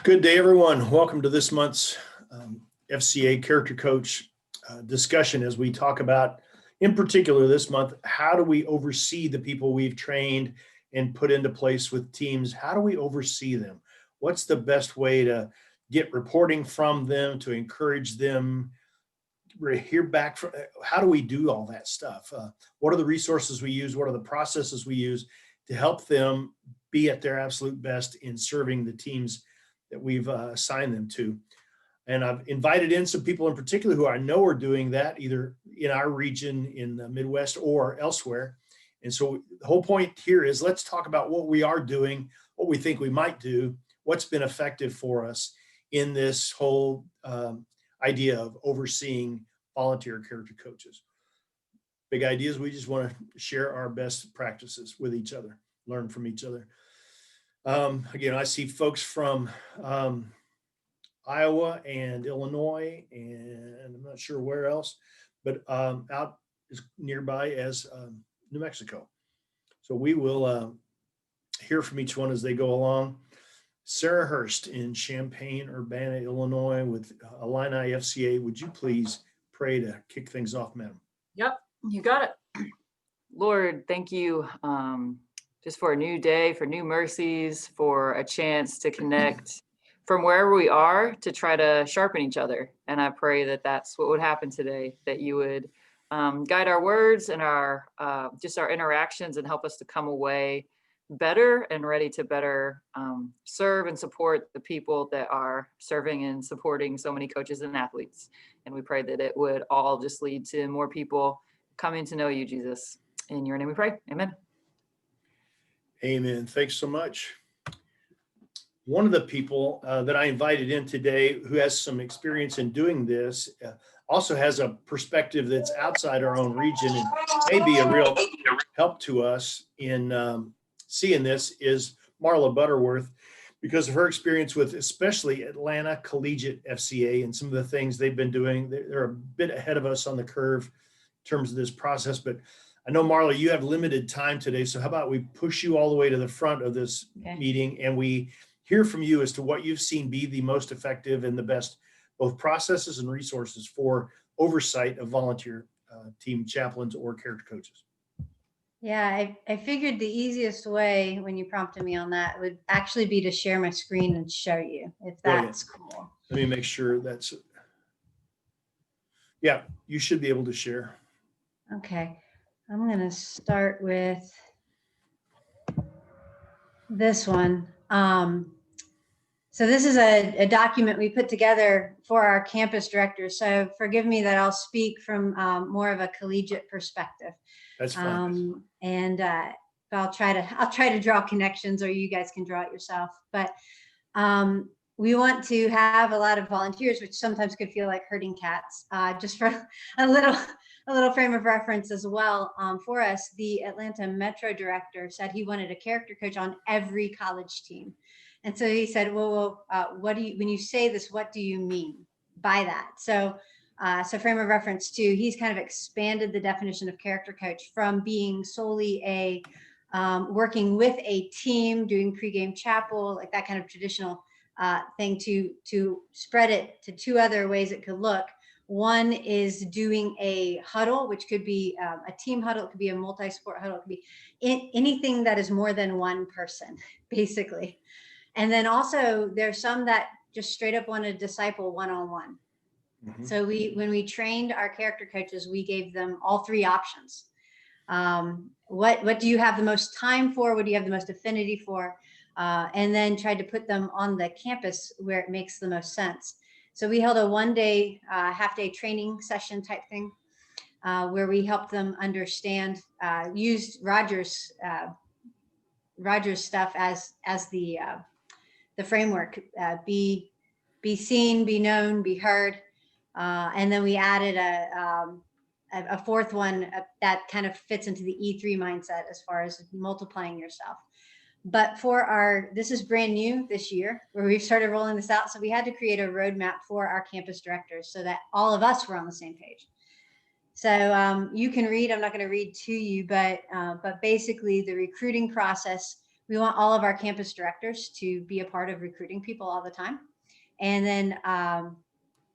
Good day, everyone. Welcome to this month's FCA Character Coach discussion as we talk about, in particular this month, how do we oversee the people we've trained and put into place with teams? How do we oversee them? What's the best way to get reporting from them, to encourage them, hear back from, how do we do all that stuff? What are the resources we use? What are the processes we use to help them be at their absolute best in serving the teams that we've assigned them to? And I've invited in some people in particular who I know are doing that either in our region in the Midwest or elsewhere. And so the whole point here is let's talk about what we are doing, what we think we might do, what's been effective for us in this whole idea of overseeing volunteer character coaches. Big ideas. We just want to share our best practices with each other, learn from each other. Again, I see folks from Iowa and Illinois, and I'm not sure where else, but out as nearby as New Mexico. So we will hear from each one as they go along. Sarah Hurst in Champaign-Urbana, Illinois with Illini FCA. Would you please pray to kick things off, ma'am? Yep, you got it. Lord, thank you just for a new day, for new mercies, for a chance to connect from wherever we are to try to sharpen each other. And I pray that that's what would happen today, that you would guide our words and our just our interactions and help us to come away better and ready to better serve and support the people that are serving and supporting so many coaches and athletes. And we pray that it would all just lead to more people coming to know you, Jesus. In your name we pray. Amen. Amen. Thanks so much. One of the people that I invited in today who has some experience in doing this also has a perspective that's outside our own region and may be a real help to us in seeing this is Marla Butterworth, because of her experience with especially Atlanta Collegiate FCA and some of the things they've been doing. They're a bit ahead of us on the curve in terms of this process, but I know, Marla, you have limited time today, so how about we push you all the way to the front of this meeting and we hear from you as to what you've seen be the most effective and the best both processes and resources for oversight of volunteer team chaplains or character coaches. Yeah, I figured the easiest way when you prompted me on that would actually be to share my screen and show you, if that's cool. Let me make sure that's, yeah, you should be able to share. Okay, I'm going to start with this one. So this is a document we put together for our campus directors. So forgive me that I'll speak from more of a collegiate perspective. That's fine. I'll try to draw connections, or you guys can draw it yourself. But we want to have a lot of volunteers, which sometimes could feel like herding cats. Just for a little frame of reference as well, for us, the Atlanta Metro director said he wanted a character coach on every college team. And so he said, well, what do you, when you say this, what do you mean by that? So frame of reference too, he's kind of expanded the definition of character coach from being solely a working with a team, doing pregame chapel, like that kind of traditional thing, to spread it to two other ways it could look. One is doing a huddle, which could be a team huddle, it could be a multi-sport huddle, it could be anything that is more than one person, basically. And then also there's some that just straight up want to disciple one-on-one. Mm-hmm. So when we trained our character coaches, we gave them all three options. What do you have the most time for? What do you have the most affinity for? And then tried to put them on the campus where it makes the most sense. So we held a one-day, half-day training session type thing where we helped them understand, used Roger's stuff as the framework, be seen, be known, be heard. And then we added a fourth one that kind of fits into the E3 mindset as far as multiplying yourself. But this is brand new this year where we've started rolling this out. So we had to create a roadmap for our campus directors so that all of us were on the same page. So you can read, I'm not going to read to you, but basically the recruiting process, We want all of our campus directors to be a part of recruiting people all the time. And then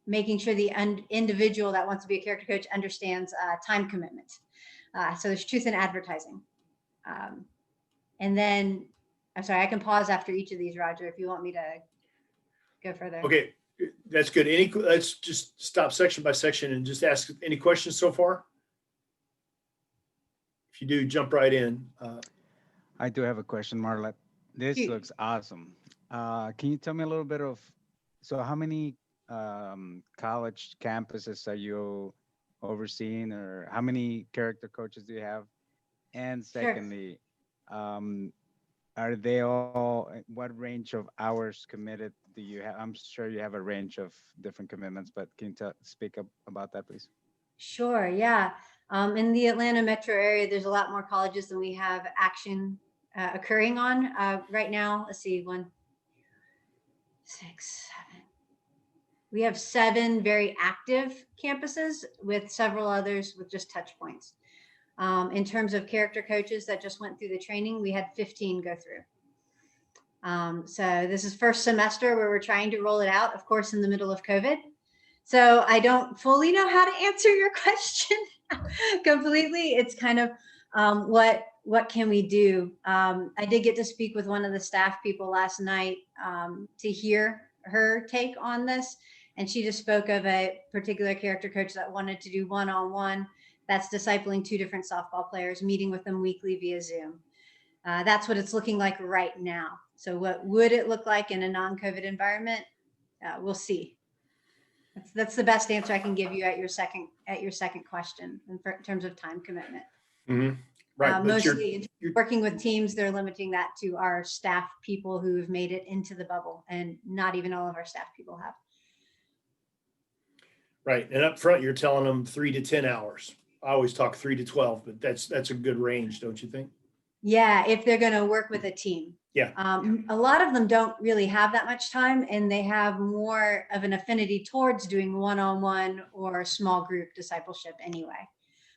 making sure the individual that wants to be a character coach understands time commitment. So there's truth in advertising. And then, I'm sorry, I can pause after each of these, Roger, if you want me to go further. Okay, that's good. Let's just stop section by section and just ask any questions so far. If you do, jump right in. I do have a question, Marla. This Shoot. looks awesome. Can you tell me a little bit of, so how many college campuses are you overseeing, or how many character coaches do you have? And secondly, are they all, what range of hours committed do you have? I'm sure you have a range of different commitments, but can you speak up about that, please? Sure, yeah. In the Atlanta metro area, there's a lot more colleges than we have action occurring on right now. Let's see, 1, 6, 7. We have 7 very active campuses with several others with just touch points. In terms of character coaches that just went through the training, we had 15 go through. So this is first semester where we're trying to roll it out, of course, in the middle of COVID. So I don't fully know how to answer your question completely. It's kind of what can we do? I did get to speak with one of the staff people last night to hear her take on this. And she just spoke of a particular character coach that wanted to do one-on-one. That's discipling 2 different softball players, meeting with them weekly via Zoom. That's what it's looking like right now. So what would it look like in a non-COVID environment? We'll see. That's the best answer I can give you at your second question in terms of time commitment. Mm-hmm. Right. Mostly you're working with teams, they're limiting that to our staff people who've made it into the bubble, and not even all of our staff people have. Right. And up front, you're telling them 3 to 10 hours. I always talk 3 to 12, but that's a good range, don't you think? Yeah, if they're going to work with a team. Yeah. A lot of them don't really have that much time, and they have more of an affinity towards doing one-on-one or small group discipleship anyway,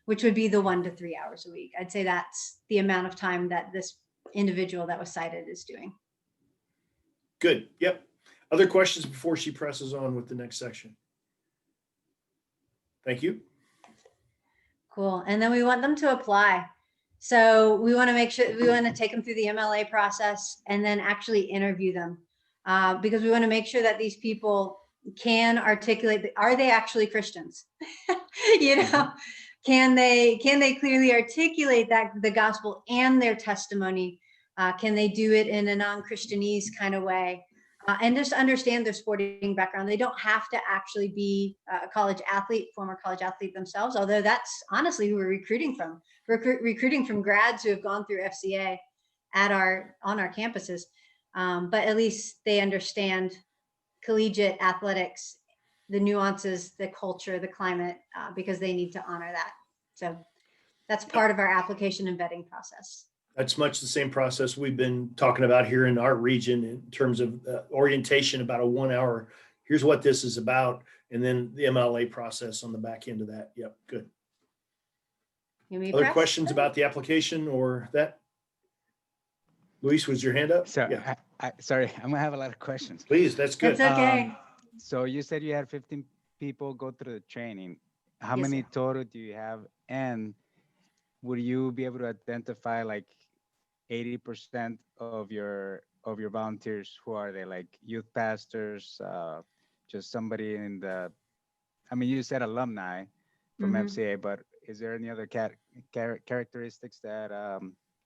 which would be the 1 to 3 hours a week. I'd say that's the amount of time that this individual that was cited is doing. Good. Yep. Other questions before she presses on with the next section? Thank you. Cool. And then we want them to apply. So we want to make sure, we want to take them through the MLA process and then actually interview them because we want to make sure that these people can articulate, are they actually Christians? You know, can they clearly articulate that the gospel and their testimony? Can they do it in a non-Christianese kind of way? And just understand their sporting background. They don't have to actually be a college athlete, former college athlete themselves, although that's honestly who we're recruiting from. We're recruiting from grads who have gone through FCA on our campuses. But at least they understand collegiate athletics, the nuances, the culture, the climate, because they need to honor that. So that's part of our application and vetting process. That's much the same process we've been talking about here in our region in terms of orientation, about a 1 hour. Here's what this is about. And then the MLA process on the back end of that. Yep. Good. Other questions about the application or that? Luis, was your hand up? So, yeah. Sorry, I'm gonna have a lot of questions. Please, that's good. That's okay. So you said you had 15 people go through the training. How Yes, many sir. total do you have? And would you be able to identify like 80% of your volunteers? Who are they? Like youth pastors, just somebody in the, I mean, you said alumni from FCA, but is there any other characteristics that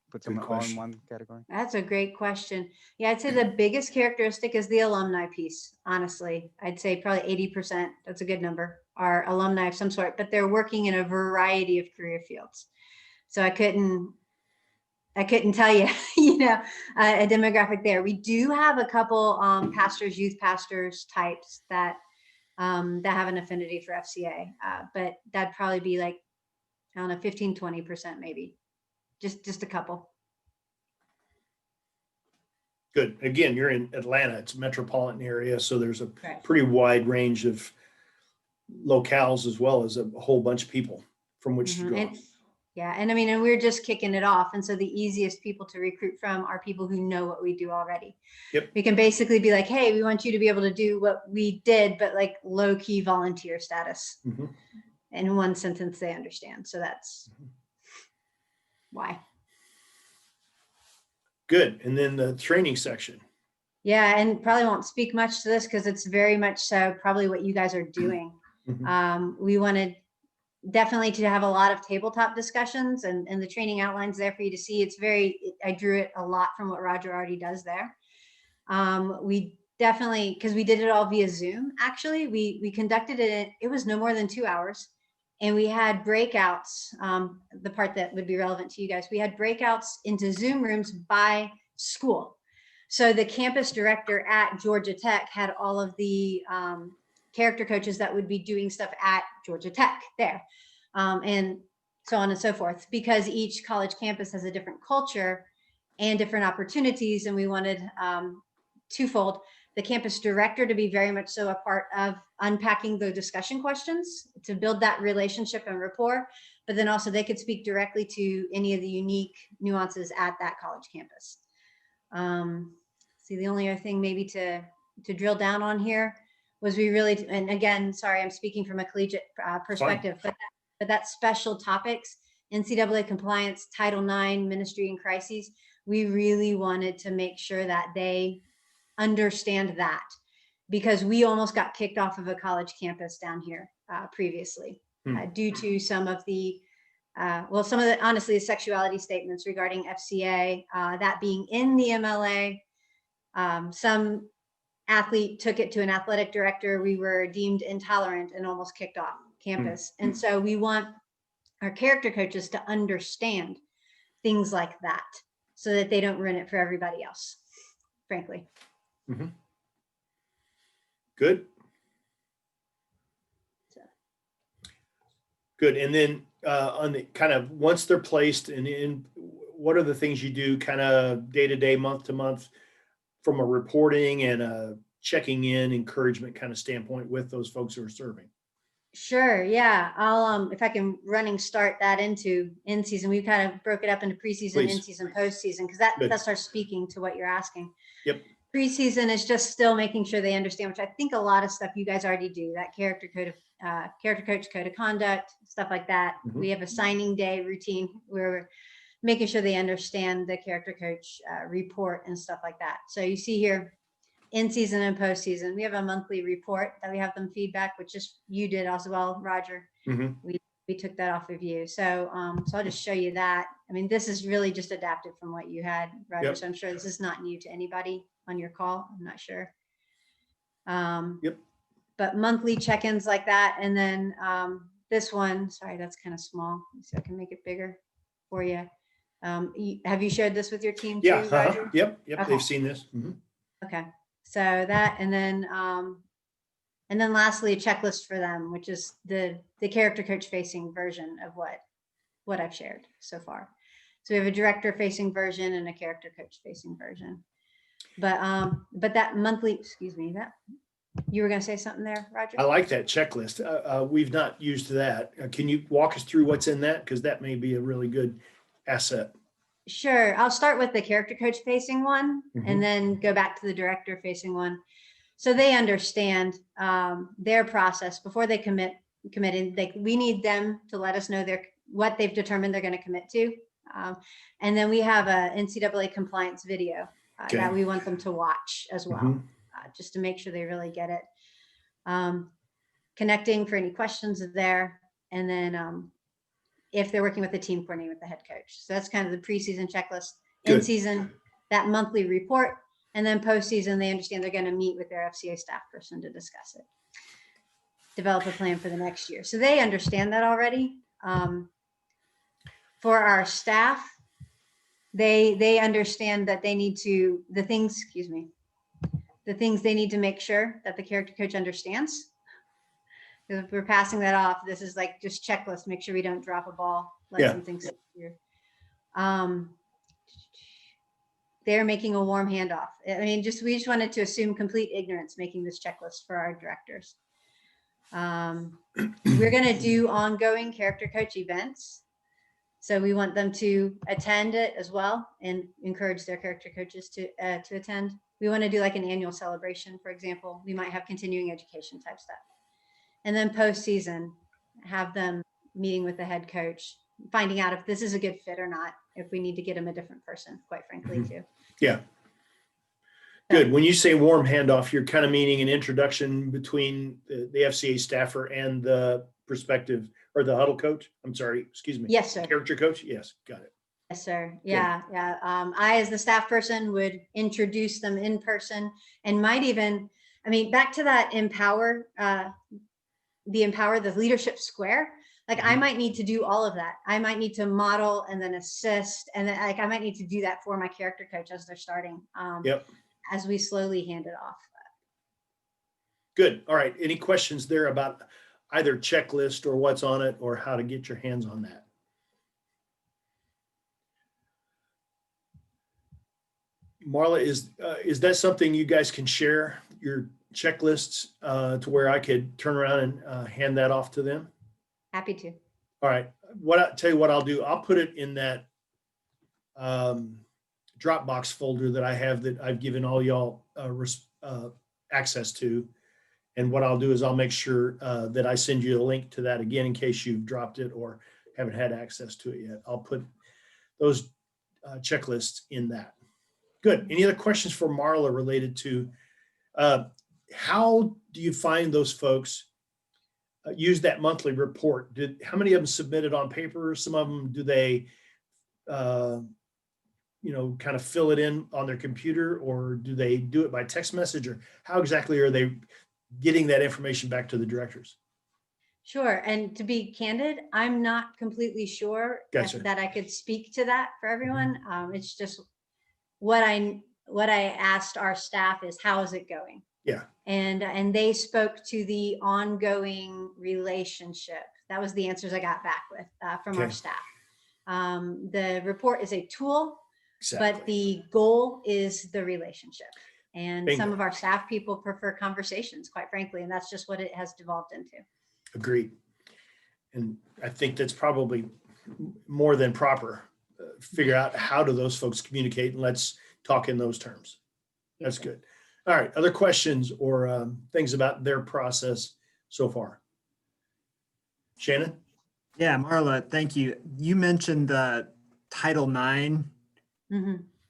put them all in one category? That's a great question. Yeah, I'd say the biggest characteristic is the alumni piece. Honestly, I'd say probably 80%. That's a good number. Are alumni of some sort, but they're working in a variety of career fields. So I couldn't tell you, you know, a demographic there. We do have a couple pastors, youth pastors types that have an affinity for FCA, but that'd probably be like, I don't know, 15, 20% maybe, just a couple. Good. Again, you're in Atlanta. It's a metropolitan area, so there's a Right. pretty wide range of locales as well as a whole bunch of people from which to draw. Yeah, and I mean, and we're just kicking it off. And so the easiest people to recruit from are people who know what we do already. Yep. We can basically be like, hey, we want you to be able to do what we did, but like low key volunteer status. Mhm. In one sentence, they understand. So that's why. Good. And then the training section. Yeah, and probably won't speak much to this because it's very much so probably what you guys are doing. Mhm. We wanted definitely to have a lot of tabletop discussions, and the training outlines there for you to see. It's very, I drew it a lot from what Roger already does there. We definitely, because we did it all via Zoom, actually, we conducted it, it was no more than 2 hours. And we had breakouts, the part that would be relevant to you guys, we had breakouts into Zoom rooms by school. So the campus director at Georgia Tech had all of the character coaches that would be doing stuff at Georgia Tech there, and so on and so forth, because each college campus has a different culture and different opportunities. And we wanted twofold: the campus director to be very much so a part of unpacking the discussion questions to build that relationship and rapport, but then also they could speak directly to any of the unique nuances at that college campus. See, the only other thing maybe to drill down on here was we really, and again, sorry, I'm speaking from a collegiate perspective, but that special topics, NCAA compliance, Title IX, ministry and crises, we really wanted to make sure that they understand that, because we almost got kicked off of a college campus down here previously due to some of the, some of the, honestly, the sexuality statements regarding FCA, that being in the MLA. Some athlete took it to an athletic director. We were deemed intolerant and almost kicked off campus. And so we want our character coaches to understand things like that so that they don't ruin it for everybody else, frankly. Mhm. Good. So. Good. And then on the kind of once they're placed and in, what are the things you do kind of day to day, month to month from a reporting and a checking in encouragement kind of standpoint with those folks who are serving? Sure. Yeah. I'll, if I can running start that into in season, we kind of broke it up into preseason, Please. in season, postseason, because Good. that starts speaking to what you're asking. Yep. Preseason is just still making sure they understand, which I think a lot of stuff you guys already do, that character coach code of conduct, stuff like that. Mhm. We have a signing day routine where we're making sure they understand the character coach report and stuff like that. So you see here, in season and postseason, we have a monthly report that we have them feedback, which is you did as well, Roger. Mhm. We took that off of you. So so I'll just show you that. I mean, this is really just adapted from what you had, Roger. Yep. So I'm sure this is not new to anybody on your call. I'm not sure. Yep. But monthly check-ins like that. And then this one, sorry, that's kind of small. So I can make it bigger for you. Have you shared this with your team too, Yeah. Roger? Yep. Yep. Okay. They've seen this. Mhm. Okay. So that, and then lastly, a checklist for them, which is the character coach facing version of what I've shared so far. So we have a director facing version and a character coach facing version. But that monthly, excuse me, that you were going to say something there, Roger? I like that checklist. We've not used that. Can you walk us through what's in that? Because that may be a really good asset. Sure. I'll start with the character coach facing one Mhm. and then go back to the director facing one. So they understand their process before they committed. We need them to let us know what they've determined they're going to commit to. And then we have a NCAA compliance video Okay. that we want them to watch as well, Mhm. just to make sure they really get it. Connecting for any questions there. And then if they're working with the team, coordinating with the head coach. So that's kind of the preseason checklist. Good. In season, that monthly report, and then postseason, they understand they're going to meet with their FCA staff person to discuss it. Develop a plan for the next year. So they understand that already. For our staff, they understand that they need to, the things they need to make sure that the character coach understands. Because if we're passing that off, this is like just checklist, make sure we don't drop a ball, let Yeah. something sit here. They're making a warm handoff. I mean, we just wanted to assume complete ignorance making this checklist for our directors. We're going to do ongoing character coach events. So we want them to attend it as well and encourage their character coaches to attend. We want to do like an annual celebration, for example. We might have continuing education type stuff. And then postseason, have them meeting with the head coach, finding out if this is a good fit or not, if we need to get them a different person, quite frankly, too. Yeah. Good. When you say warm handoff, you're kind of meaning an introduction between the FCA staffer and the prospective or the huddle coach. I'm sorry, excuse me. Yes, sir. Character coach. Yes, got it. Yes, sir. Yeah, yeah. I, as the staff person, would introduce them in person and might even, I mean, back to that empower, the leadership square. Like I might need to do all of that. I might need to model and then assist, and then like I might need to do that for my character coach as they're starting. Yep. As we slowly hand it off. Good. All right. Any questions there about either checklist or what's on it or how to get your hands on that? Marla, is that something you guys can share, your checklists, to where I could turn around and hand that off to them? Happy to. All right. Tell you what I'll do. I'll put it in that Dropbox folder that I have that I've given all y'all access to. And what I'll do is I'll make sure that I send you a link to that again in case you've dropped it or haven't had access to it yet. I'll put those checklists in that. Good. Any other questions for Marla related to how do you find those folks use that monthly report? How many of them submitted on paper? Some of them, do they kind of fill it in on their computer, or do they do it by text message, or how exactly are they getting that information back to the directors? Sure. And to be candid, I'm not completely sure Gotcha. that I could speak to that for everyone. It's just what I asked our staff is, how is it going? Yeah. And they spoke to the ongoing relationship. That was the answers I got back with from our staff. The report is a tool. Exactly. But the goal is the relationship. And Bingo. Some of our staff people prefer conversations, quite frankly, and that's just what it has devolved into. Agreed. And I think that's probably more than proper. Figure out how do those folks communicate, and let's talk in those terms. That's good. All right. Other questions or things about their process so far? Shannon? Yeah, Marla, thank you. You mentioned the Title IX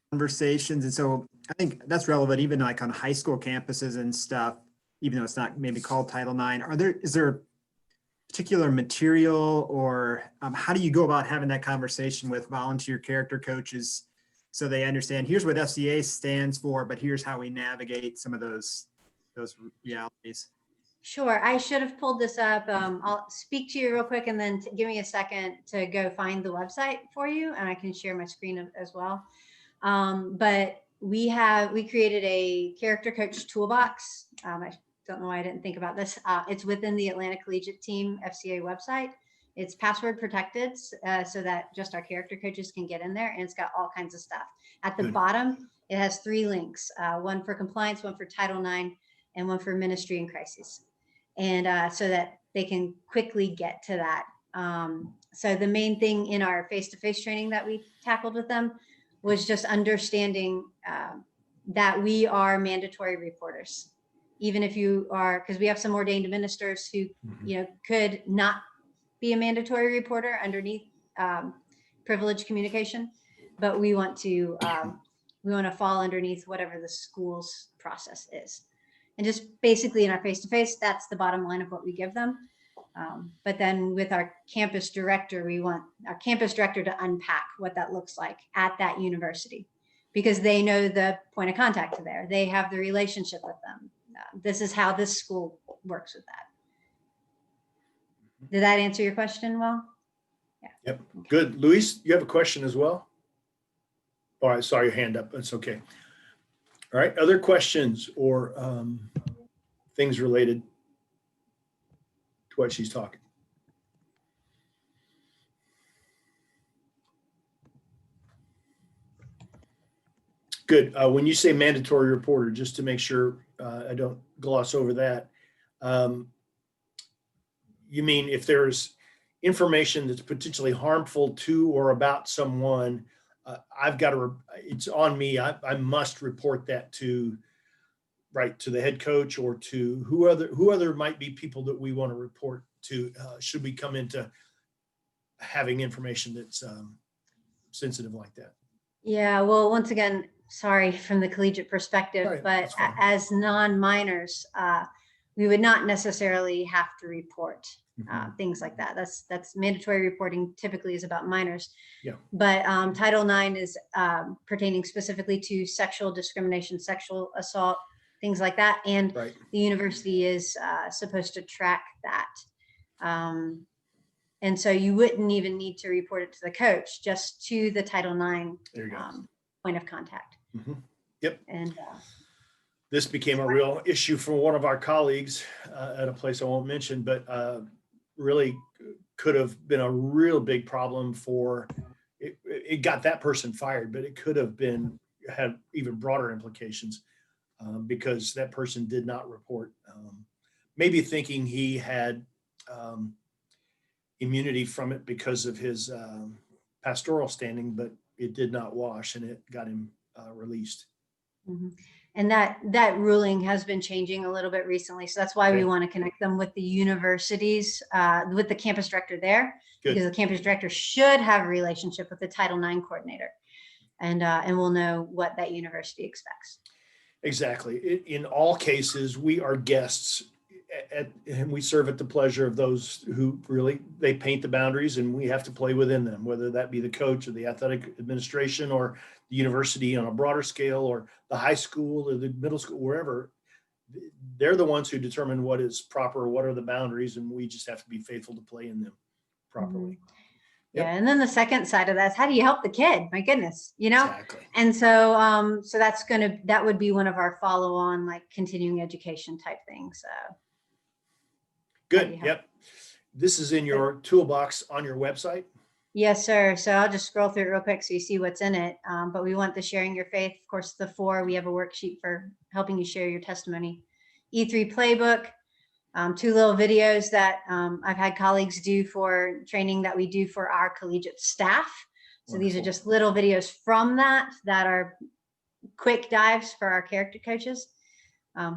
conversations. And so I think that's relevant even like on high school campuses and stuff, even though it's not maybe called Title IX. Is there particular material or how do you go about having that conversation with volunteer character coaches so they understand here's what FCA stands for, but here's how we navigate some of those realities? Sure. I should have pulled this up. I'll speak to you real quick and then give me a second to go find the website for you, and I can share my screen as well. But we created a character coach toolbox. I don't know why I didn't think about this. It's within the Atlanta Collegiate Team FCA website. It's password protected so that just our character coaches can get in there, and it's got all kinds of stuff. At the bottom, it has 3 links, one for compliance, one for Title IX, and one for ministry and crises. And so that they can quickly get to that. So the main thing in our face-to-face training that we tackled with them was just understanding that we are mandatory reporters. Even if you are, because we have some ordained ministers who could not be a mandatory reporter underneath privileged communication, but we want to fall underneath whatever the school's process is. And just basically in our face-to-face, that's the bottom line of what we give them. But then with our campus director, we want our campus director to unpack what that looks like at that university, because they know the point of contact there. They have the relationship with them. This is how this school works with that. Did that answer your question well? Yeah. Yep. Okay. Good. Luis, you have a question as well? All right. Saw your hand up. That's okay. All right. Other questions or things related to what she's talking? Good. When you say mandatory reporter, just to make sure I don't gloss over that, you mean if there's information that's potentially harmful to or about someone, I've got to, it's on me. I must report that to the head coach or to who other might be people that we want to report to, should we come into having information that's sensitive like that. Yeah, well, once again, sorry from the collegiate perspective, Right, but that's fine. as non-minors, we would not necessarily have to report things like that. That's mandatory reporting typically is about minors. Yeah. But Title IX is pertaining specifically to sexual discrimination, sexual assault, things like that. And Right. the university is supposed to track that. And so you wouldn't even need to report it to the coach, just to the Title IX There you go. point of contact. Mhm. Yep. And This became a real issue for one of our colleagues at a place I won't mention, but really could have been a real big problem for it. It got that person fired, but it could have had even broader implications because that person did not report, maybe thinking he had immunity from it because of his pastoral standing, but it did not wash and it got him released. and that ruling has been changing a little bit recently. So that's why Okay. we want to connect them with the universities, with the campus director there, Good. because the campus director should have a relationship with the Title IX coordinator, and we'll know what that university expects. Exactly. In all cases, we are guests and we serve at the pleasure of those who really, they paint the boundaries and we have to play within them, whether that be the coach or the athletic administration or the university on a broader scale or the high school or the middle school, wherever. They're the ones who determine what is proper, what are the boundaries, and we just have to be faithful to play in them properly. Yep. Yeah, and then the second side of that is how do you help the kid? My goodness, Exactly. And so so that would be one of our follow-on like continuing education type things. Good. Yep. This is in your toolbox on your website. Yes, sir. So I'll just scroll through it real quick so you see what's in it. But we want the sharing your faith. Of course, the 4, we have a worksheet for helping you share your testimony. E3 playbook, 2 little videos that I've had colleagues do for training that we do for our collegiate staff. So these are Wonderful. just little videos from that are quick dives for our character coaches. Of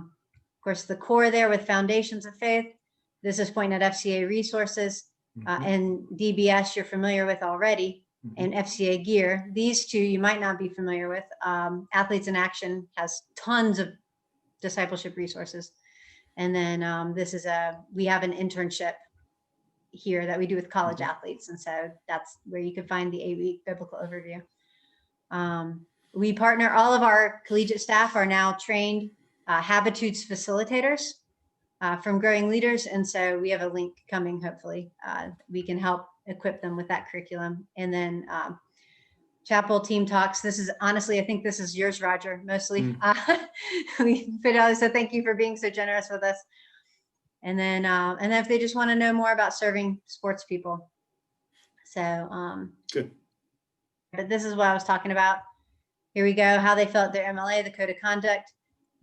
course, the core there with Foundations of Faith. This is pointing at FCA resources. And DBS you're familiar with already, and FCA gear. These 2 you might not be familiar with. Athletes in Action has tons of discipleship resources. And then this is we have an internship here that we do with college athletes. And so that's where you can find the 8-week biblical overview. We partner, all of our collegiate staff are now trained Habitudes facilitators. From Growing Leaders. And so we have a link coming, hopefully. We can help equip them with that curriculum. And then Chapel Team Talks. This is honestly, I think this is yours, Roger, mostly. We put out, so thank you for being so generous with us. And then if they just want to know more about serving sports people. So Good. But this is what I was talking about. Here we go. How they felt their MLA, the code of conduct.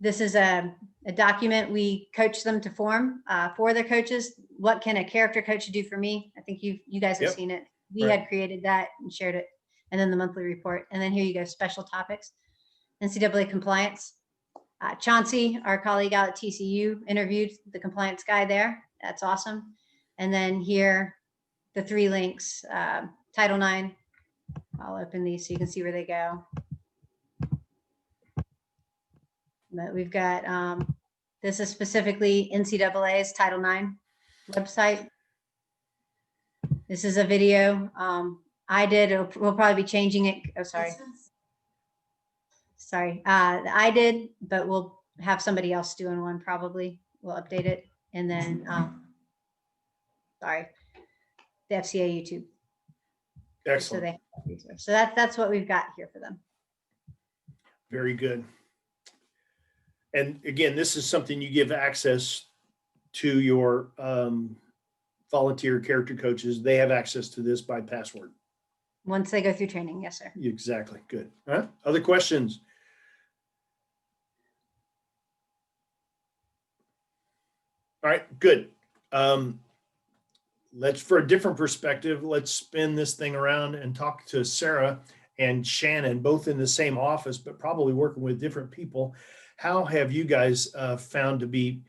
This is a document we coach them to form for their coaches. What can a character coach do for me? I think you guys have seen it. We had created that and shared it. And then the monthly report. And then here you go, special topics. NCAA compliance. Chauncey, our colleague out at TCU, interviewed the compliance guy there. That's awesome. And then here, the 3 links, Title IX. I'll open these so you can see where they go. But we've got, this is specifically NCAA's Title IX website. This is a video I did. We'll probably be changing it. Oh, sorry. I did, but we'll have somebody else doing one probably. We'll update it. And then, sorry, the FCA YouTube. Excellent. So that's what we've got here for them. Very good. And again, this is something you give access to your volunteer character coaches. They have access to this by password. Once they go through training, yes, sir. Exactly. Good. All right. Other questions? All right. Good. let's, for a different perspective, let's spin this thing around and talk to Sarah and Shannon, both in the same office, but probably working with different people. How have you guys found to be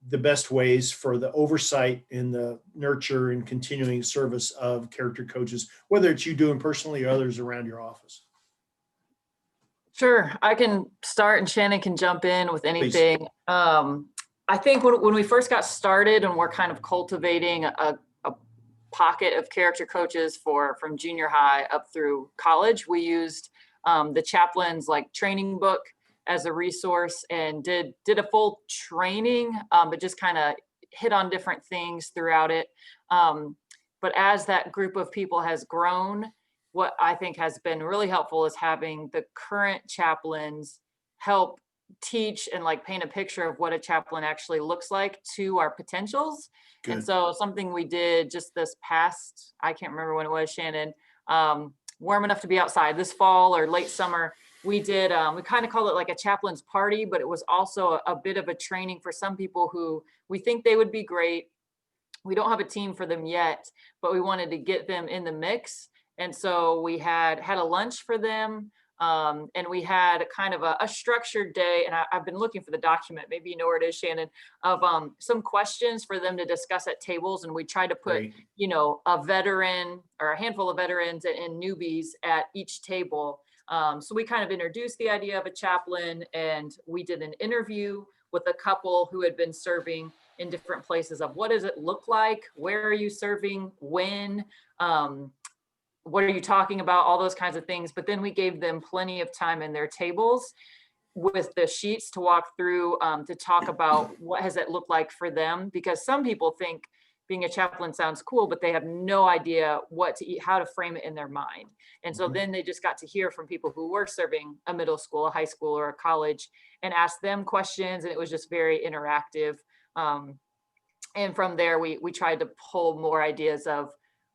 the best ways for the oversight and the nurture and continuing service of character coaches, whether it's you doing personally or others around your office? Sure, I can start and Shannon can jump in with Please. anything. I think when we first got started and we're kind of cultivating a pocket of character coaches from junior high up through college, we used the Chaplains like training book as a resource and did a full training, but just kind of hit on different things throughout it. But as that group of people has grown, what I think has been really helpful is having the current chaplains help teach and like paint a picture of what a chaplain actually looks like to our potentials. And Good. so something we did just this past, I can't remember when it was, Shannon, warm enough to be outside this fall or late summer, we did, we kind of called it like a chaplain's party, but it was also a bit of a training for some people who we think they would be great. We don't have a team for them yet, but we wanted to get them in the mix. And so we had a lunch for them. And we had kind of a structured day, and I've been looking for the document, maybe you know where it is, Shannon, of some questions for them to discuss at tables. And we tried to put, Great. a veteran or a handful of veterans and newbies at each table. So we kind of introduced the idea of a chaplain, and we did an interview with a couple who had been serving in different places of what does it look like? Where are you serving? When? What are you talking about? All those kinds of things. But then we gave them plenty of time in their tables with the sheets to walk through, to talk about what has it looked like for them, because some people think being a chaplain sounds cool, but they have no idea what to eat, how to frame it in their mind. And so then they just got to hear from people who were serving a middle school, a high school, or a college, and ask them questions. And it was just very interactive. And from there, we tried to pull more ideas of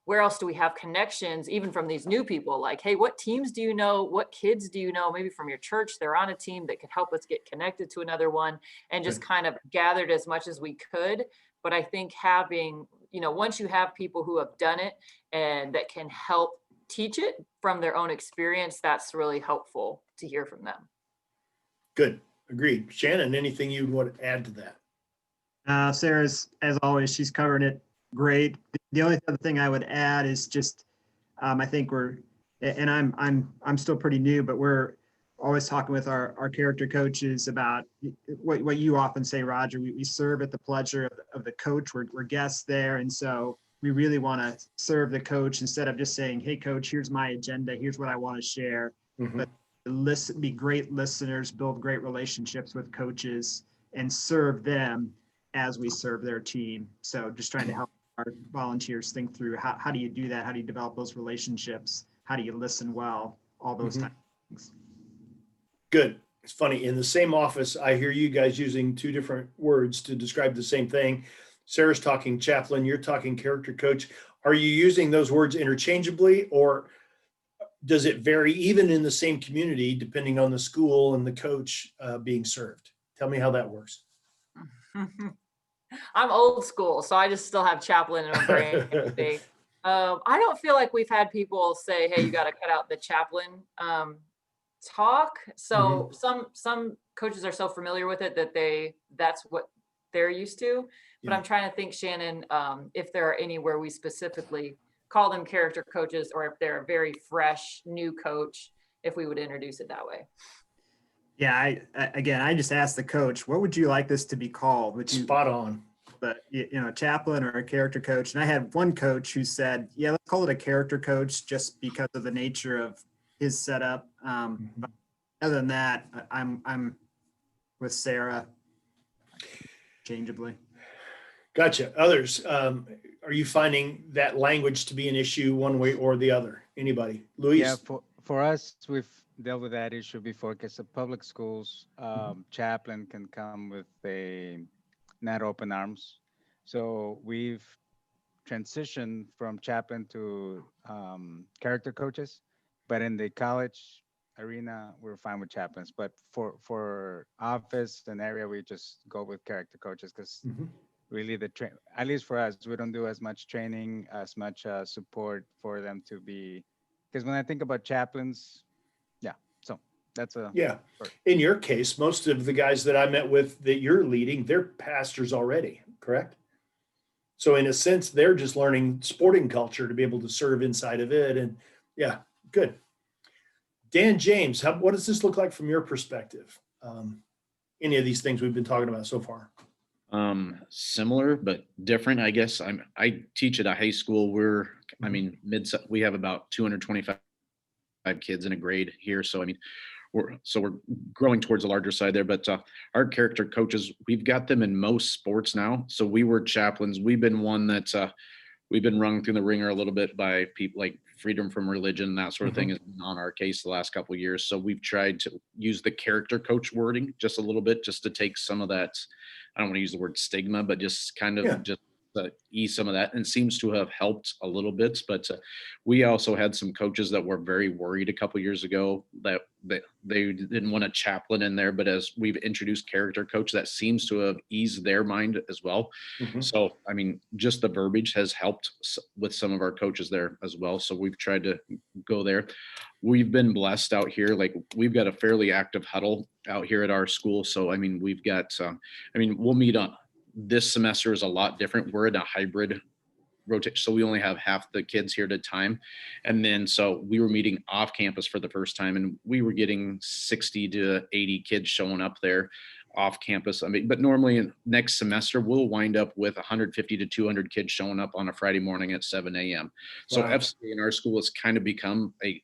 where else do we have connections, even from these new people, like, hey, what teams do you know? What kids do you know? Maybe from your church, they're on a team that could help us get connected to another one, and just kind of gathered as much as we could. But I think having, once you have people who have done it and that can help teach it from their own experience, that's really helpful to hear from them. Good. Agreed. Shannon, anything you'd want to add to that? Sarah's, as always, she's covering it great. The only other thing I would add is just, I think I'm still pretty new, but we're always talking with our character coaches about what you often say, Roger. We serve at the pleasure of the coach. We're guests there, and so we really want to serve the coach instead of just saying, "Hey, coach, here's my agenda. Here's what I want to share." But be great listeners, build great relationships with coaches, and serve them as we serve their team. So just trying to help our volunteers think through how do you do that? How do you develop those relationships? How do you listen well? All those types of things. Good. It's funny. In the same office, I hear you guys using two different words to describe the same thing. Sarah's talking chaplain, you're talking character coach. Are you using those words interchangeably, or does it vary even in the same community depending on the school and the coach being served? Tell me how that works. I'm old school, so I just still have chaplain in my brain. I don't feel like we've had people say, hey, you got to cut out the chaplain talk. So some coaches are so familiar with it that that's what they're used to. But I'm trying to think, Shannon, if there are anywhere we specifically call them character coaches, or if they're a very fresh new coach, if we would introduce it that way. Yeah, I just asked the coach, what would you like this to be called? Would you, Spot on. but chaplain or a character coach? And I had one coach who said, yeah, let's call it a character coach just because of the nature of his setup. But other than that, I'm with Sarah changeably. Gotcha. Others, are you finding that language to be an issue one way or the other? Anybody? Luis? Yeah, for us, we've dealt with that issue before, because the public schools, chaplain can come with a not open arms. So we've transitioned from chaplain to character coaches, but in the college arena, we're fine with chaplains. But for office and area, we just go with character coaches, because really at least for us, we don't do as much training, as much support for them to be, because when I think about chaplains, yeah, so that's a, Yeah. Sure. In your case, most of the guys that I met with that you're leading, they're pastors already, correct? So in a sense, they're just learning sporting culture to be able to serve inside of it. And yeah, good. Dan James, what does this look like from your perspective? Any of these things we've been talking about so far? Similar but different, I guess. I teach at a high school. I mean, we have about 225 kids in a grade here. So I mean, we're growing towards a larger side there. But our character coaches, we've got them in most sports now. So we were chaplains. We've been one that we've been rung through the ringer a little bit by people like freedom from religion, that sort of thing is on our case the last couple of years. So we've tried to use the character coach wording just a little bit, just to take some of that, I don't want to use the word stigma, but just kind of just ease some of that, and seems to have helped a little bit. But we also had some coaches that were very worried a couple years ago that they didn't want a chaplain in there, but as we've introduced character coach, that seems to have eased their mind as well. So I mean, just the verbiage has helped with some of our coaches there as well. So we've tried to go there. We've been blessed out here. Like, we've got a fairly active huddle out here at our school. So I mean, we've got we'll meet on this semester is a lot different. We're in a hybrid rotation, so we only have half the kids here at a time. And then so we were meeting off campus for the first time, and we were getting 60 to 80 kids showing up there off campus. I mean, but normally next semester we'll wind up with 150 to 200 kids showing up on a Friday morning at 7 a.m. So FCA in our school has kind of become a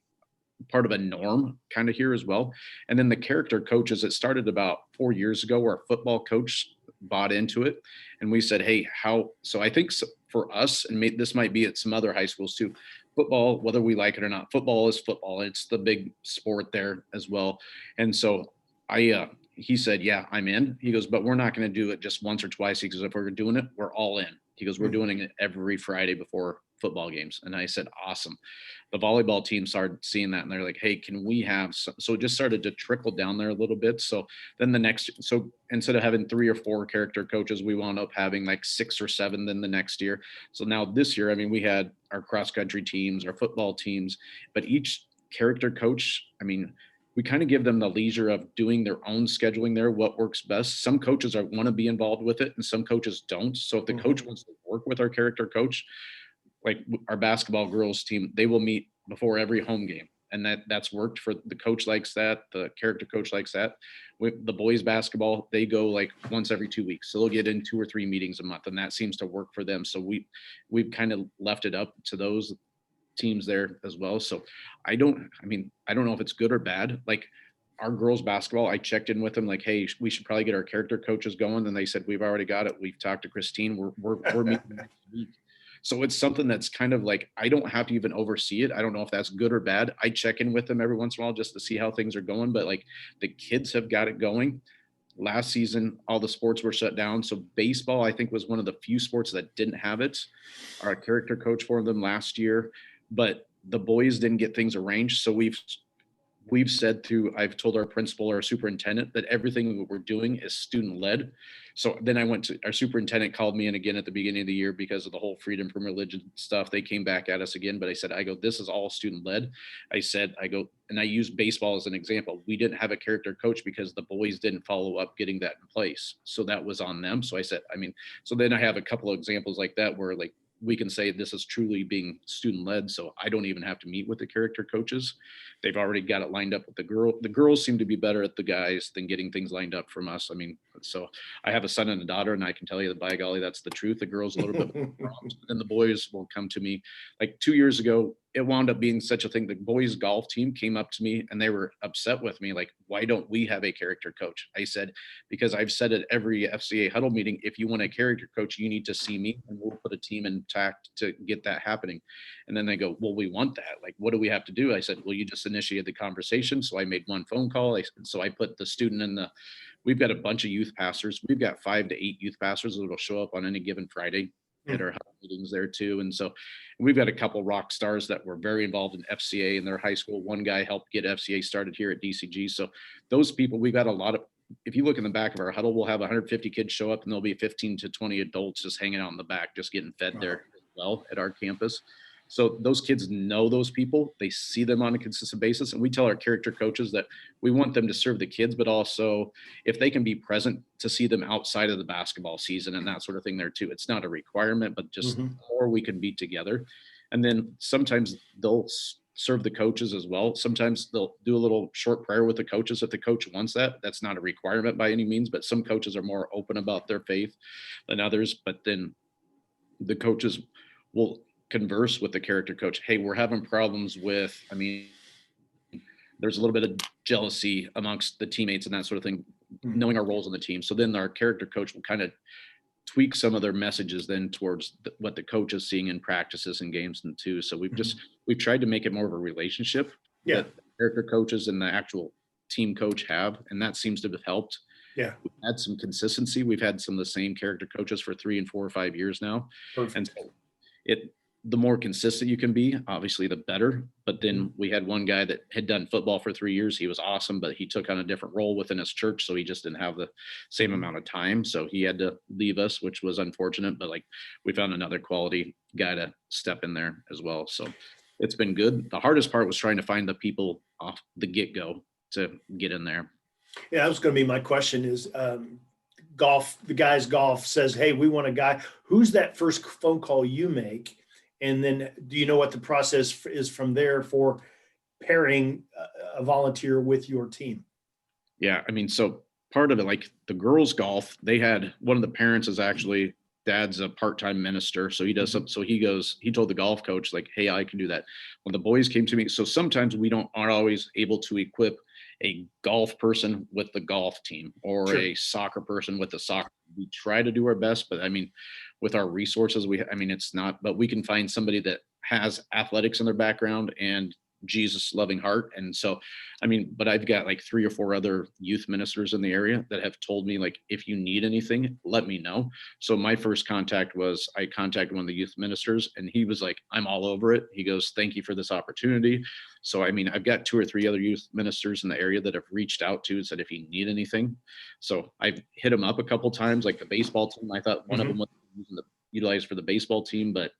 part of a norm kind of here as well. And then the character coaches, it started about 4 years ago where a football coach bought into it, and we said, hey, so I think for us, and this might be at some other high schools too, football, whether we like it or not, football is football. It's the big sport there as well. And so he said, yeah, I'm in. He goes, but we're not going to do it just once or twice. He goes, if we're doing it, we're all in. He goes, we're doing it every Friday before football games. And I said, awesome. The volleyball team started seeing that, and they're like, hey, can we have so it just started to trickle down there a little bit. So then so instead of having 3 or 4 character coaches, we wound up having like 6 or 7 then the next year. So now this year, I mean, we had our cross country teams, our football teams, but each character coach, I mean, we kind of give them the leisure of doing their own scheduling there, what works best. Some coaches want to be involved with it, and some coaches don't. So if the coach wants to work with our character coach, like our basketball girls team, they will meet before every home game. And that's worked for the coach likes that. The character coach likes that. With the boys basketball, they go like once every 2 weeks. So they'll get in 2 or 3 meetings a month, and that seems to work for them. So we've kind of left it up to those teams there as well. So I don't know if it's good or bad. Like, our girls basketball, I checked in with them like, hey, we should probably get our character coaches going. And they said, we've already got it. We've talked to Christine. We're meeting next week. So it's something that's kind of like, I don't have to even oversee it. I don't know if that's good or bad. I check in with them every once in a while just to see how things are going. But like, the kids have got it going. Last season, all the sports were shut down. So baseball, I think, was one of the few sports that didn't have it. Our character coach for them last year, but the boys didn't get things arranged. So I've told our principal or our superintendent that everything that we're doing is student led. So then our superintendent called me in again at the beginning of the year because of the whole freedom from religion stuff. They came back at us again, but I go, this is all student led. And I use baseball as an example. We didn't have a character coach because the boys didn't follow up getting that in place. So that was on them. So I said, so then I have a couple of examples like that where like, we can say this is truly being student led. So I don't even have to meet with the character coaches. They've already got it lined up with the girls seem to be better at the guys than getting things lined up from us. So I have a son and a daughter, and I can tell you that, by golly, that's the truth. The girls a little bit more problems, and the boys will come to me. Like 2 years ago, it wound up being such a thing. The boys golf team came up to me and they were upset with me. Like, why don't we have a character coach? I said, because I've said at every FCA huddle meeting, if you want a character coach, you need to see me and we'll put a team intact to get that happening. And then they go, well, we want that. Like, what do we have to do? I said, well, you just initiated the conversation. So I made one phone call. So I put the student in we've got a bunch of youth pastors. We've got 5 to 8 youth pastors that will show up on any given Friday. at our meetings there too. And so we've got a couple rock stars that were very involved in FCA in their high school. One guy helped get FCA started here at DCG. So those people, we've got a lot of, if you look in the back of our huddle, we'll have 150 kids show up and there'll be 15 to 20 adults just hanging out in the back, just getting fed there as well at our campus. So those kids know those people, they see them on a consistent basis. And we tell our character coaches that we want them to serve the kids, but also if they can be present to see them outside of the basketball season and that sort of thing there too. It's not a requirement, but just more we can be together. And then sometimes they'll serve the coaches as well. Sometimes they'll do a little short prayer with the coaches if the coach wants that. That's not a requirement by any means, but some coaches are more open about their faith than others. But then the coaches will converse with the character coach. Hey, we're having problems with, I mean, there's a little bit of jealousy amongst the teammates and that sort of thing, knowing our roles on the team. So then our character coach will kind of tweak some of their messages then towards what the coach is seeing in practices and games and too. So we've tried to make it more of a relationship that the character coaches and the actual team coach have, and that seems to have helped. Yeah. We've had some consistency. We've had some of the same character coaches for 3 and 4 or 5 years now. Perfect. And so the more consistent you can be, obviously the better. But then we had one guy that had done football for 3 years. He was awesome, but he took on a different role within his church. So he just didn't have the same amount of time. So he had to leave us, which was unfortunate, but like we found another quality guy to step in there as well. So it's been good. The hardest part was trying to find the people off the get-go to get in there. Yeah, that was going to be my question is golf, the guy's golf says, hey, we want a guy. Who's that first phone call you make? And then do you know what the process is from there for pairing a volunteer with your team? Yeah, I mean, so part of it, like the girls golf, they had one of the parents is actually dad's a part-time minister. So he does something. So he told the golf coach like, hey, I can do that. When the boys came to me, so sometimes we aren't always able to equip a golf person with the golf team or a soccer person with the soccer. We try to do our best, but I mean, with our resources, it's not, but we can find somebody that has athletics in their background and Jesus loving heart. And so, but I've got like 3 or 4 other youth ministers in the area that have told me like, if you need anything, let me know. So my first contact was I contacted one of the youth ministers and he was like, I'm all over it. He goes, thank you for this opportunity. So, I've got 2 or 3 other youth ministers in the area that have reached out to and said, if you need anything. So I've hit them up a couple times, like the baseball team. I thought one of them was utilized for the baseball team, but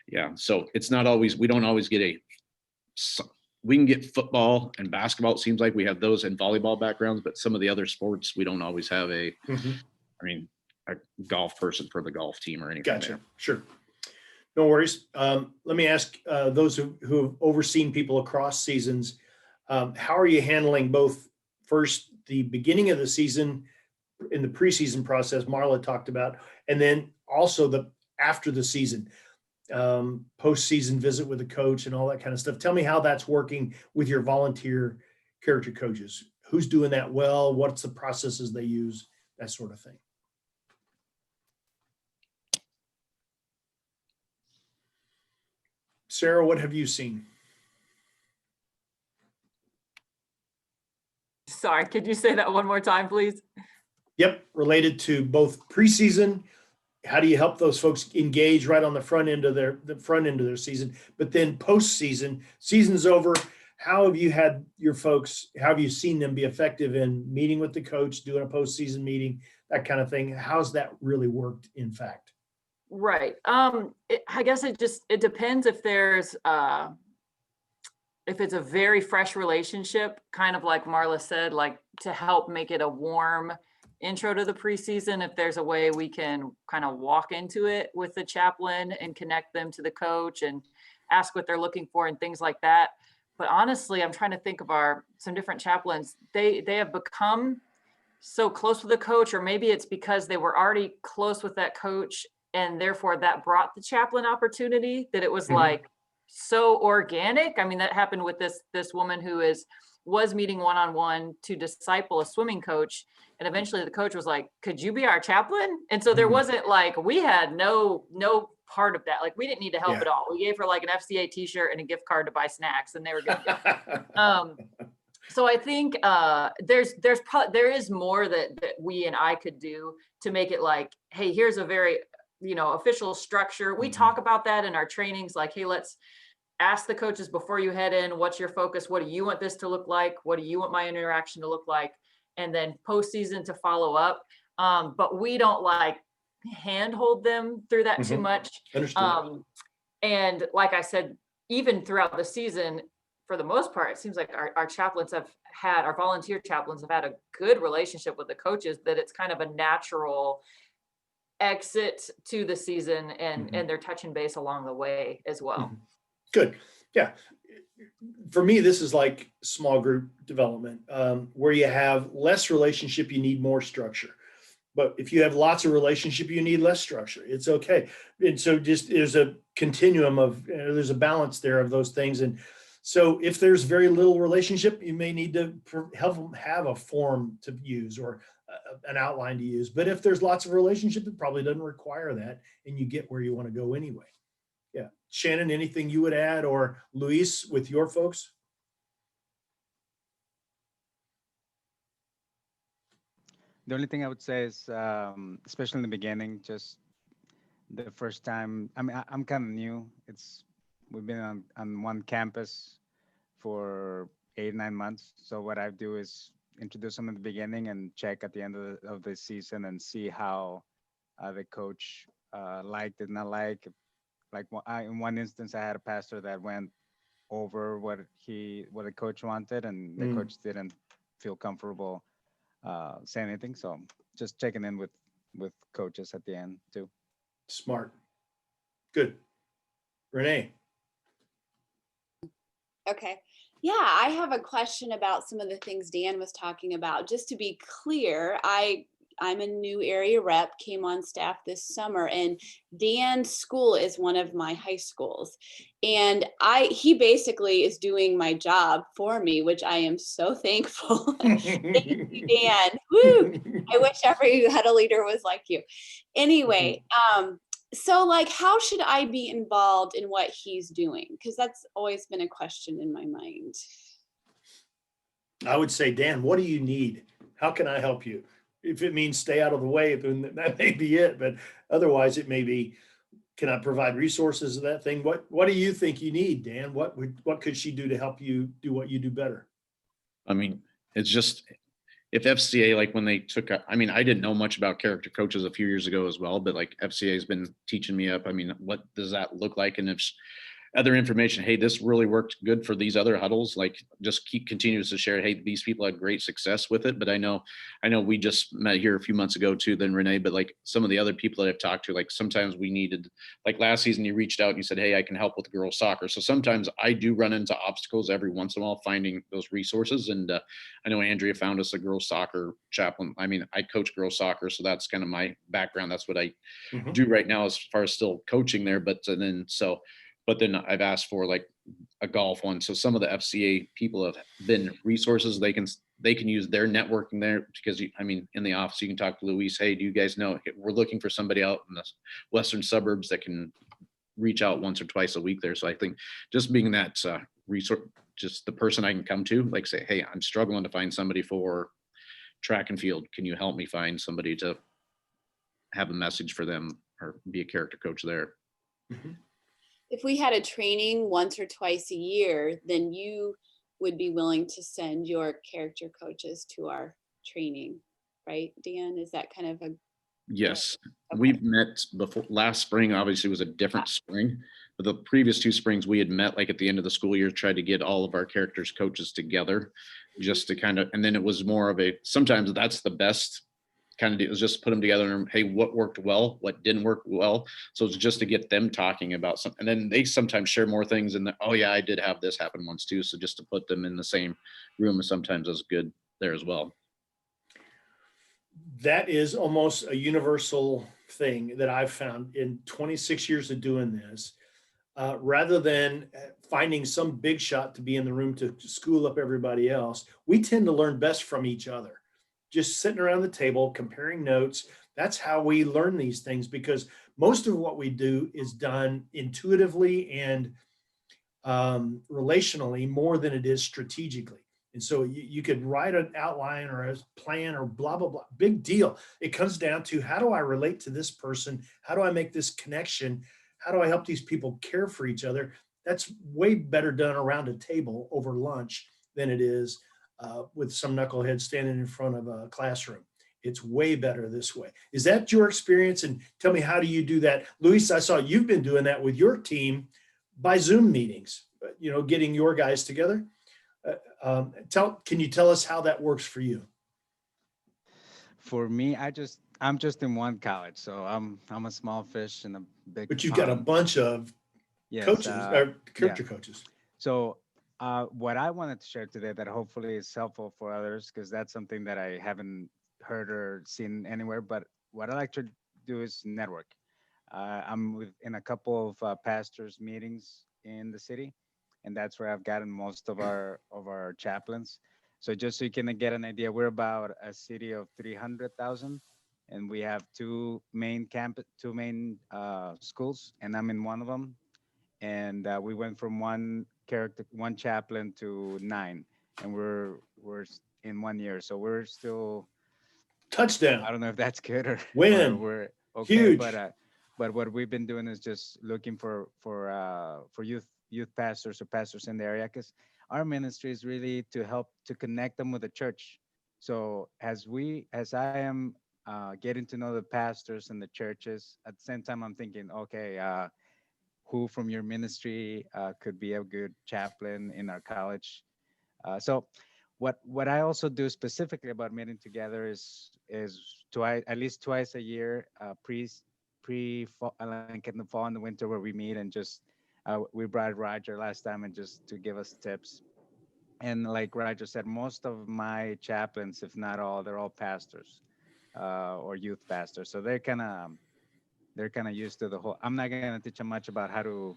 yeah, so it's not always, we don't always get we can get football and basketball. It seems like we have those and volleyball backgrounds, but some of the other sports, we don't always have a golf person for the golf team or anything. Gotcha. Sure. No worries. Let me ask those who have overseen people across seasons, how are you handling both first the beginning of the season in the preseason process Marla talked about, and then also the after the season, post-season visit with the coach and all that kind of stuff. Tell me how that's working with your volunteer character coaches. Who's doing that well? What's the processes they use? That sort of thing. Sarah, what have you seen? Sorry, could you say that one more time, please? Yep, related to both preseason. How do you help those folks engage right on the front end of their season? But then postseason, season's over. How have you had your folks? How have you seen them be effective in meeting with the coach, doing a postseason meeting, that kind of thing? How's that really worked? In fact, right. I guess it depends if there's if it's a very fresh relationship, kind of like Marla said, like to help make it a warm intro to the preseason, if there's a way we can kind of walk into it with the chaplain and connect them to the coach and ask what they're looking for and things like that. But honestly, I'm trying to think of some different chaplains. They have become so close with the coach, or maybe it's because they were already close with that coach and therefore that brought the chaplain opportunity, that it was like so organic. That happened with this woman who was meeting one-on-one to disciple a swimming coach. And eventually the coach was like, could you be our chaplain? And so there wasn't like, we had no part of that. Like we didn't need to help at all. We gave her like an FCA t-shirt and a gift card to buy snacks and they were good. So I think there is more that we and I could do to make it like, hey, here's a very official structure. We talk about that in our trainings, like, hey, let's ask the coaches before you head in, what's your focus? What do you want this to look like? What do you want my interaction to look like? And then postseason to follow up. But we don't like handhold them through that too much. Understood. And like I said, even throughout the season, for the most part, it seems like our chaplains our volunteer chaplains have had a good relationship with the coaches, that it's kind of a natural exit to the season, and they're touching base along the way as well. Good. Yeah. For me, this is like small group development, where you have less relationship, you need more structure. But if you have lots of relationship, you need less structure. It's okay. And so just there's a continuum of, there's a balance there of those things. And so if there's very little relationship, you may need to help them have a form to use or an outline to use. But if there's lots of relationship, it probably doesn't require that, and you get where you want to go anyway. Yeah. Shannon, anything you would add, or Luis with your folks? The only thing I would say is, especially in the beginning, just the first time, I mean, I'm kind of new. We've been on one campus for 8-9 months. So what I do is introduce them in the beginning and check at the end of the season and see how the coach liked it, not like. Like in one instance, I had a pastor that went over what the coach wanted, and the coach didn't feel comfortable saying anything. So just checking in with coaches at the end too. Smart. Good. Renee. Okay. Yeah, I have a question about some of the things Dan was talking about. Just to be clear, I'm a new area rep, came on staff this summer, and Dan's school is one of my high schools. And he basically is doing my job for me, which I am so thankful. Thank you, Dan. Woo! I wish every huddle leader was like you. Anyway, so like, how should I be involved in what he's doing? Because that's always been a question in my mind. I would say, Dan, what do you need? How can I help you? If it means stay out of the way, then that may be it. But otherwise, it may be, can I provide resources of that thing? What do you think you need, Dan? What could she do to help you do what you do better? I mean, it's just, if FCA, like when they took, I mean, I didn't know much about character coaches a few years ago as well, but like FCA has been teaching me up. I mean, what does that look like? And if other information, hey, this really worked good for these other huddles, like just continues to share, hey, these people had great success with it. But I know we just met here a few months ago too, then Renee, but like some of the other people that I've talked to, like sometimes we needed, like last season you reached out and you said, hey, I can help with girls soccer. So sometimes I do run into obstacles every once in a while finding those resources. And I know Andrea found us a girls soccer chaplain. I mean, I coach girls soccer, so that's kind of my background. That's what I do right now as far as still coaching there. But then I've asked for like a golf one. So some of the FCA people have been resources. They can use their networking there, because I mean, in the office, you can talk to Luis. Hey, do you guys know, we're looking for somebody out in the western suburbs that can reach out once or twice a week there. So I think just being that resource, just the person I can come to, like say, hey, I'm struggling to find somebody for track and field. Can you help me find somebody to have a message for them or be a character coach there? If we had a training once or twice a year, then you would be willing to send your character coaches to our training, right, Dan? Is that kind of a... Yes. Okay. We've met before. Last spring obviously was a different spring, but the previous 2 springs we had met like at the end of the school year, tried to get all of our characters coaches together just to kind of, and then it was more of a, sometimes that's the best kind of deal, is just put them together and, hey, what worked well, what didn't work well. So it's just to get them talking about something, and then they sometimes share more things, and oh yeah, I did have this happen once too. So just to put them in the same room sometimes is good there as well. That is almost a universal thing that I've found in 26 years of doing this. Rather than finding some big shot to be in the room to school up everybody else, we tend to learn best from each other. Just sitting around the table, comparing notes. That's how we learn these things, because most of what we do is done intuitively and relationally more than it is strategically. And so you could write an outline or a plan or blah, blah, blah. Big deal. It comes down to, how do I relate to this person? How do I make this connection? How do I help these people care for each other? That's way better done around a table over lunch than it is with some knucklehead standing in front of a classroom. It's way better this way. Is that your experience? And tell me, how do you do that? Luis, I saw you've been doing that with your team by Zoom meetings, getting your guys together. Can you tell us how that works for you? For me, I'm just in one college, so I'm a small fish in a big But you've pond. got a bunch of Yes, coaches, or character coaches. So what I wanted to share today that hopefully is helpful for others, because that's something that I haven't heard or seen anywhere, but what I like to do is network. I'm in a couple of pastors meetings in the city, and that's where I've gotten most of our chaplains. So just so you can get an idea, we're about a city of 300,000, and we have two main schools, and I'm in one of them. And we went from one chaplain to 9, and we're in 1 year, so we're still. Touchdown. I don't know if that's good or Win. we're okay. Huge. But what we've been doing is just looking for youth pastors or pastors in the area, because our ministry is really to help to connect them with the church. So as I am getting to know the pastors and the churches, at the same time I'm thinking, okay, who from your ministry could be a good chaplain in our college? So what I also do specifically about meeting together is at least twice a year, pre fall, like in the fall and the winter, where we meet and just we brought Roger last time and just to give us tips. And like Roger said, most of my chaplains, if not all, they're all pastors or youth pastors. So they're kind of used to the whole. I'm not going to teach them much about how to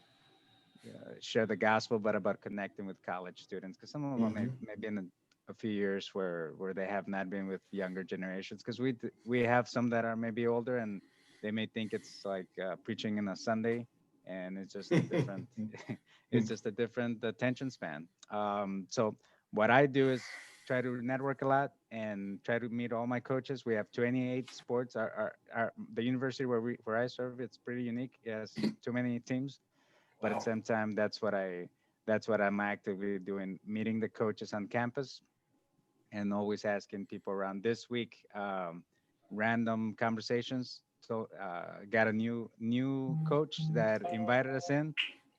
share the gospel, but about connecting with college students, because some of them may be in a few years where they have not been with younger generations, because we have some that are maybe older, and they may think it's like preaching in a Sunday, and it's just a different it's just a different attention span. So what I do is try to network a lot and try to meet all my coaches. We have 28 sports. The university where I serve, it's pretty unique. It has too many teams, but at the same time, that's what I'm actively doing, meeting the coaches on campus and always asking people around. This week, random conversations. So got a new coach that invited us in,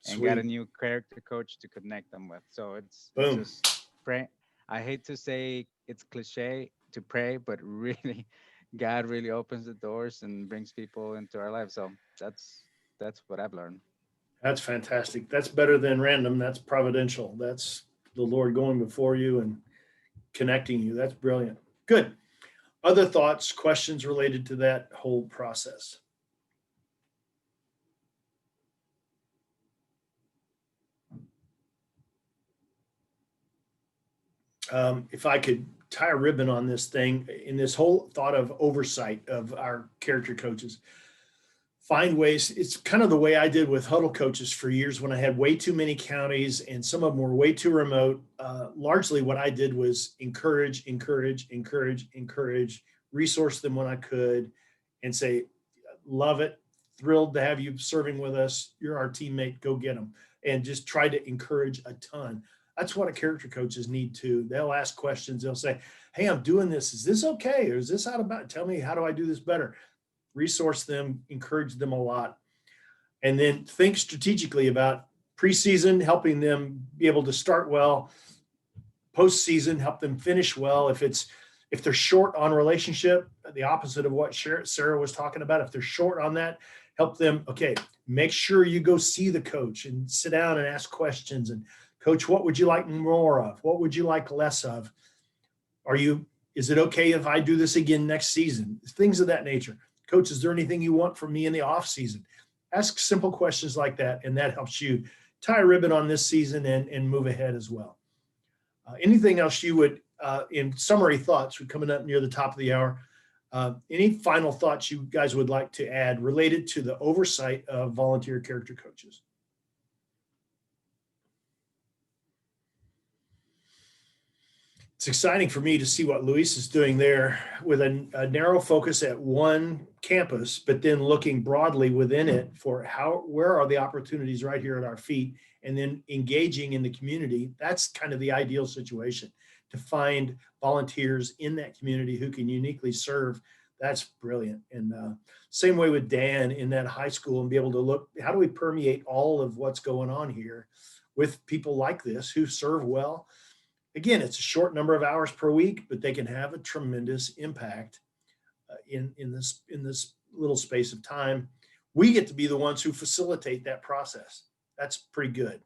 and got a new character coach to connect them with. So it's just pray. I hate to say it's cliche to pray, but really, God really opens the doors and brings people into our lives. So that's what I've learned. That's fantastic. That's better than random. That's providential. That's the Lord going before you and connecting you. That's brilliant. Good. Other thoughts, questions related to that whole process? If I could tie a ribbon on this thing, in this whole thought of oversight of our character coaches, find ways. It's kind of the way I did with huddle coaches for years when I had way too many counties and some of them were way too remote. Largely what I did was encourage, resource them when I could, and say, love it, thrilled to have you serving with us. You're our teammate, go get them. And just try to encourage a ton. That's what a character coaches need to. They'll ask questions. They'll say, hey, I'm doing this. Is this okay? Or is this out of bounds? Tell me, how do I do this better? Resource them, encourage them a lot. And then think strategically about preseason, helping them be able to start well, postseason, help them finish well. If they're short on relationship, the opposite of what Sarah was talking about, if they're short on that, help them, okay, make sure you go see the coach and sit down and ask questions. And coach, what would you like more of? What would you like less of? Is it okay if I do this again next season? Things of that nature. Coach, is there anything you want from me in the off season? Ask simple questions like that, and that helps you tie a ribbon on this season and move ahead as well. Anything else you would, in summary thoughts, we're coming up near the top of the hour. Any final thoughts you guys would like to add related to the oversight of volunteer character coaches? It's exciting for me to see what Luis is doing there with a narrow focus at one campus, but then looking broadly within it for where are the opportunities right here at our feet, and then engaging in the community. That's kind of the ideal situation, to find volunteers in that community who can uniquely serve. That's brilliant. And same way with Dan in that high school, and be able to look, how do we permeate all of what's going on here with people like this who serve well? Again, it's a short number of hours per week, but they can have a tremendous impact in this little space of time. We get to be the ones who facilitate that process. That's pretty good.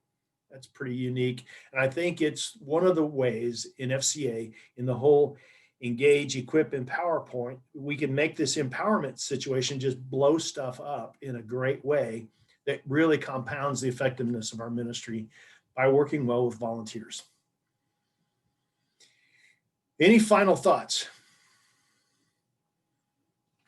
That's pretty unique. And I think it's one of the ways in FCA, in the whole engage, equip, empower point, we can make this empowerment situation just blow stuff up in a great way that really compounds the effectiveness of our ministry by working well with volunteers. Any final thoughts?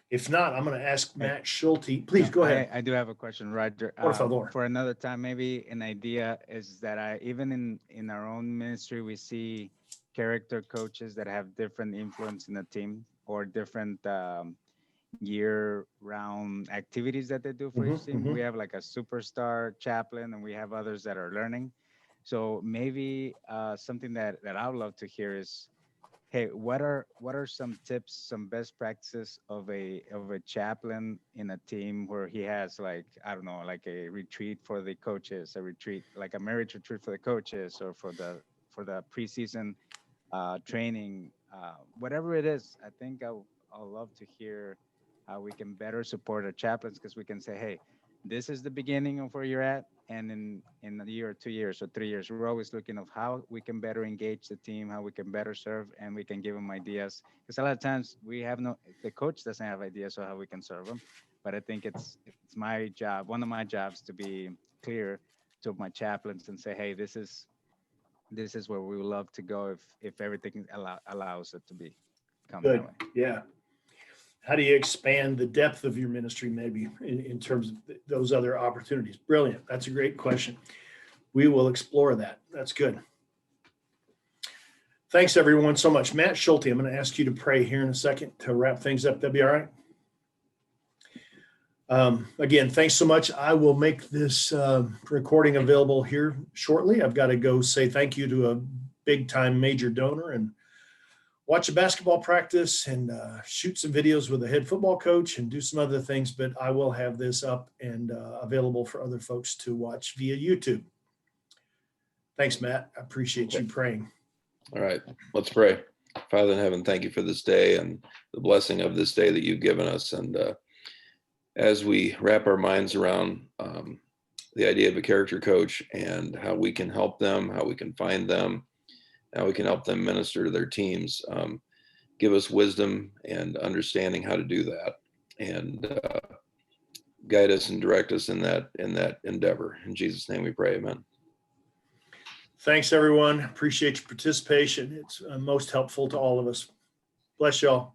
If not, I'm going to ask Matt Schulte. Please go ahead. I do have a question, Roger. Por favor. For another time, maybe an idea is that even in our own ministry, we see character coaches that have different influence in the team, or different year-round activities that they do for each team. We have like a superstar chaplain, and we have others that are learning. So maybe something that I would love to hear is, hey, what are some tips, some best practices of a chaplain in a team where he has, like, I don't know, like a retreat for the coaches, a retreat, like a marriage retreat for the coaches, or for the preseason training, whatever it is. I think I'll love to hear how we can better support our chaplains, because we can say, hey, this is the beginning of where you're at, and in a year or 2 years or 3 years, we're always looking of how we can better engage the team, how we can better serve, and we can give them ideas. Because a lot of times the coach doesn't have ideas of how we can serve them. But I think it's my job, one of my jobs, to be clear to my chaplains and say, hey, this is where we would love to go if everything allows it to be come Good. that way. Yeah. How do you expand the depth of your ministry, maybe in terms of those other opportunities? Brilliant. That's a great question. We will explore that. That's good. Thanks, everyone, so much. Matt Schulte, I'm going to ask you to pray here in a second to wrap things up. That'd be all right. Again, thanks so much. I will make this recording available here shortly. I've got to go say thank you to a big-time major donor and watch a basketball practice and shoot some videos with the head football coach and do some other things, but I will have this up and available for other folks to watch via YouTube. Thanks, Matt. I appreciate you praying. All right, let's pray. Father in heaven, thank you for this day and the blessing of this day that you've given us. And as we wrap our minds around the idea of a character coach and how we can help them, how we can find them, how we can help them minister to their teams, give us wisdom and understanding how to do that, and guide us and direct us in that endeavor. In Jesus' name we pray, amen. Thanks, everyone. Appreciate your participation. It's most helpful to all of us. Bless y'all.